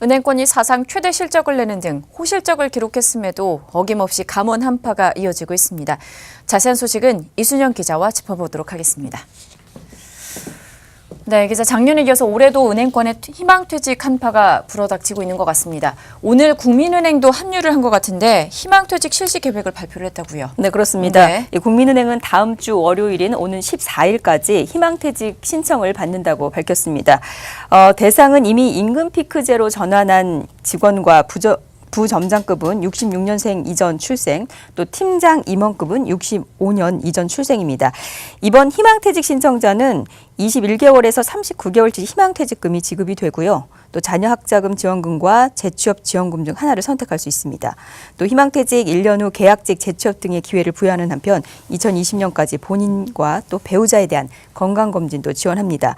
은행권이 사상 최대 실적을 내는 등 호실적을 기록했음에도 어김없이 감원 한파가 이어지고 있습니다. 자세한 소식은 이순영 기자와 짚어보도록 하겠습니다. 네, 기자, 작년에 이어서 올해도 은행권의 희망퇴직 한파가 불어닥치고 있는 것 같습니다. 오늘 국민은행도 합류를 한 것 같은데 희망퇴직 실시 계획을 발표를 했다고요? 네, 그렇습니다. 네. 국민은행은 다음 주 월요일인 오는 14일까지 희망퇴직 신청을 받는다고 밝혔습니다. 대상은 이미 임금 피크제로 전환한 직원과 부점장급은 66년생 이전 출생, 또 팀장 임원급은 65년 이전 출생입니다. 이번 희망퇴직 신청자는 21개월에서 39개월치 희망퇴직금이 지급이 되고요. 또 자녀학자금 지원금과 재취업 지원금 중 하나를 선택할 수 있습니다. 또 희망퇴직 1년 후 계약직 재취업 등의 기회를 부여하는 한편 2020년까지 본인과 또 배우자에 대한 건강검진도 지원합니다.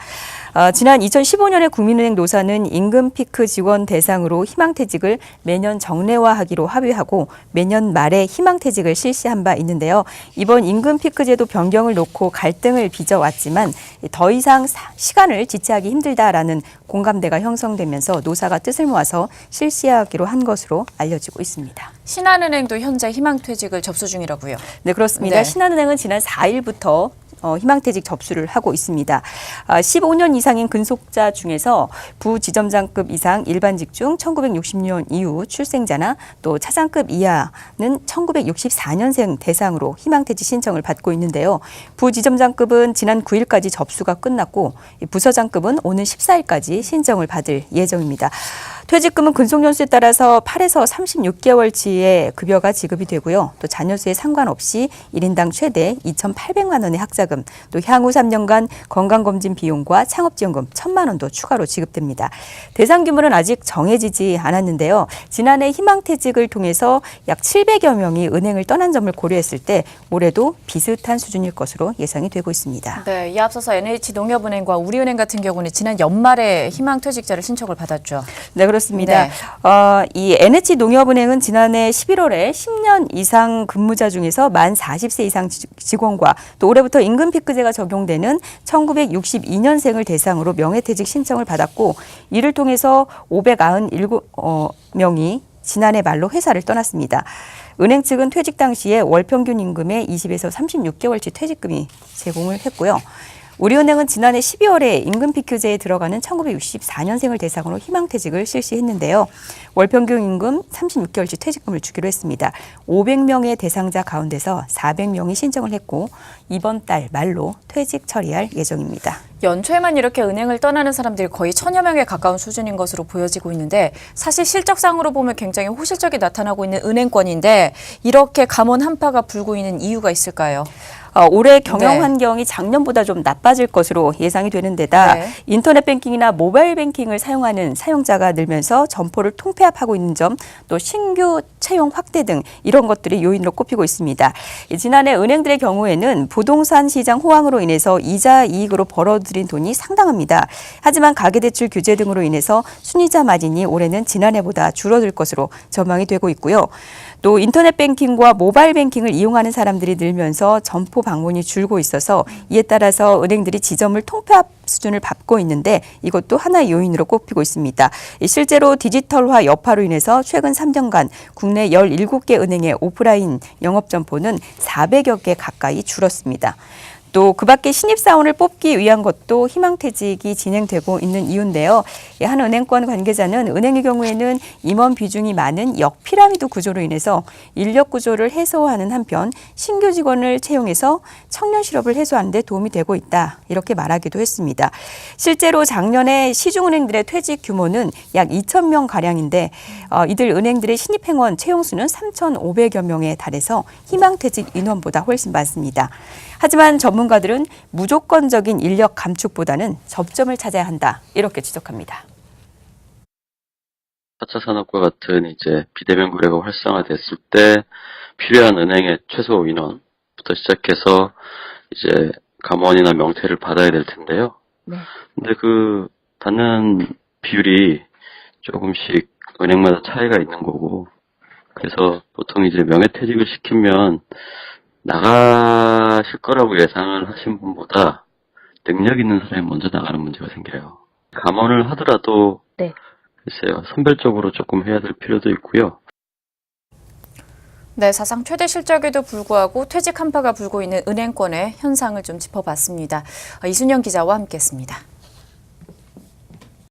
지난 2015년에 국민은행 노사는 임금 피크 직원 대상으로 희망퇴직을 매년 정례화하기로 합의하고 매년 말에 희망퇴직을 실시한 바 있는데요. 이번 임금 피크 제도 변경을 놓고 갈등을 빚어왔지만 더 이상 시간을 지체하기 힘들다라는 공감대가 형성되면서 노사가 뜻을 모아서 실시하기로 한 것으로 알려지고 있습니다. 신한은행도 현재 희망퇴직을 접수 중이라고요? 네, 그렇습니다. 네. 신한은행은 지난 4일부터 희망퇴직 접수를 하고 있습니다. 15년 이상인 근속자 중에서 부지점장급 이상 일반직 중 1960년 이후 출생자나 또 차장급 이하는 1964년생 대상으로 희망퇴직 신청을 받고 있는데요. 부지점장급은 지난 9일까지 접수가 끝났고 부서장급은 오는 14일까지 신청을 받을 예정입니다. 퇴직금은 근속연수에 따라서 8에서 36개월치의 급여가 지급이 되고요. 또 자녀수에 상관없이 1인당 최대 2,800만 원의 학자금, 또 향후 3년간 건강검진 비용과 창업지원금 1,000만 원도 추가로 지급됩니다. 대상 규모는 아직 정해지지 않았는데요. 지난해 희망퇴직을 통해서 약 700여 명이 은행을 떠난 점을 고려했을 때 올해도 비슷한 수준일 것으로 예상이 되고 있습니다. 네, 이에 앞서서 NH농협은행과 우리은행 같은 경우는 지난 연말에 희망퇴직자를 신청을 받았죠. 네, 그렇습니다. 네. 이 NH농협은행은 지난해 11월에 10년 이상 근무자 중에서 만 40세 이상 직원과 또 올해부터 임금 피크제가 적용되는 1962년생을 대상으로 명예퇴직 신청을 받았고 이를 통해서 597명이 지난해 말로 회사를 떠났습니다. 은행 측은 퇴직 당시에 월 평균 임금의 20에서 36개월치 퇴직금이 제공을 했고요. 우리은행은 지난해 12월에 임금 피크제에 들어가는 1964년생을 대상으로 희망퇴직을 실시했는데요. 월평균 임금 36개월치 퇴직금을 주기로 했습니다. 500명의 대상자 가운데서 400명이 신청을 했고 이번 달 말로 퇴직 처리할 예정입니다. 연초에만 이렇게 은행을 떠나는 사람들이 거의 1,000여 명에 가까운 수준인 것으로 보여지고 있는데 사실 실적상으로 보면 굉장히 호실적이 나타나고 있는 은행권인데 이렇게 감원 한파가 불고 있는 이유가 있을까요? 올해 경영 환경이 작년보다 좀 나빠질 것으로 예상이 되는 데다 인터넷 뱅킹이나 모바일 뱅킹을 사용하는 사용자가 늘면서 점포를 통폐합하고 있는 점, 또 신규 채용 확대 등 이런 것들이 요인으로 꼽히고 있습니다. 지난해 은행들의 경우에는 부동산 시장 호황으로 인해서 이자 이익으로 벌어들인 돈이 상당합니다. 하지만 가계대출 규제 등으로 인해서 순이자 마진이 올해는 지난해보다 줄어들 것으로 전망이 되고 있고요. 또 인터넷 뱅킹과 모바일 뱅킹을 이용하는 사람들이 늘면서 점포 방문이 줄고 있어서 이에 따라서 은행들이 지점을 통폐합 수준을 밟고 있는데 이것도 하나의 요인으로 꼽히고 있습니다. 실제로 디지털화 여파로 인해서 최근 3년간 국내 17개 은행의 오프라인 영업점포는 400여 개 가까이 줄었습니다. 또 그 밖에 신입사원을 뽑기 위한 것도 희망퇴직이 진행되고 있는 이유인데요. 한 은행권 관계자는 은행의 경우에는 임원 비중이 많은 역피라미드 구조로 인해서 인력 구조를 해소하는 한편 신규 직원을 채용해서 청년 실업을 해소하는 데 도움이 되고 있다. 이렇게 말하기도 했습니다. 실제로 작년에 시중은행들의 퇴직 규모는 약 2,000명 가량인데 이들 은행들의 신입행원 채용 수는 3,500여 명에 달해서 희망퇴직 인원보다 훨씬 많습니다. 하지만 전문가들은 무조건적인 인력 감축보다는 접점을 찾아야 한다. 이렇게 지적합니다. 4차 산업과 같은 이제 비대면 거래가 활성화됐을 때 필요한 은행의 최소 인원부터 시작해서 이제 감원이나 명퇴를 받아야 될 텐데요. 근데 그 받는 비율이 조금씩 은행마다 차이가 있는 거고, 그래서 보통 이제 명예퇴직을 시키면 나가실 거라고 예상을 하신 분보다 능력 있는 사람이 먼저 나가는 문제가 생겨요. 감원을 하더라도 글쎄요, 선별적으로 조금 해야 될 필요도 있고요. 네, 사상 최대 실적에도 불구하고 퇴직 한파가 불고 있는 은행권의 현상을 좀 짚어봤습니다. 이순영 기자와 함께했습니다.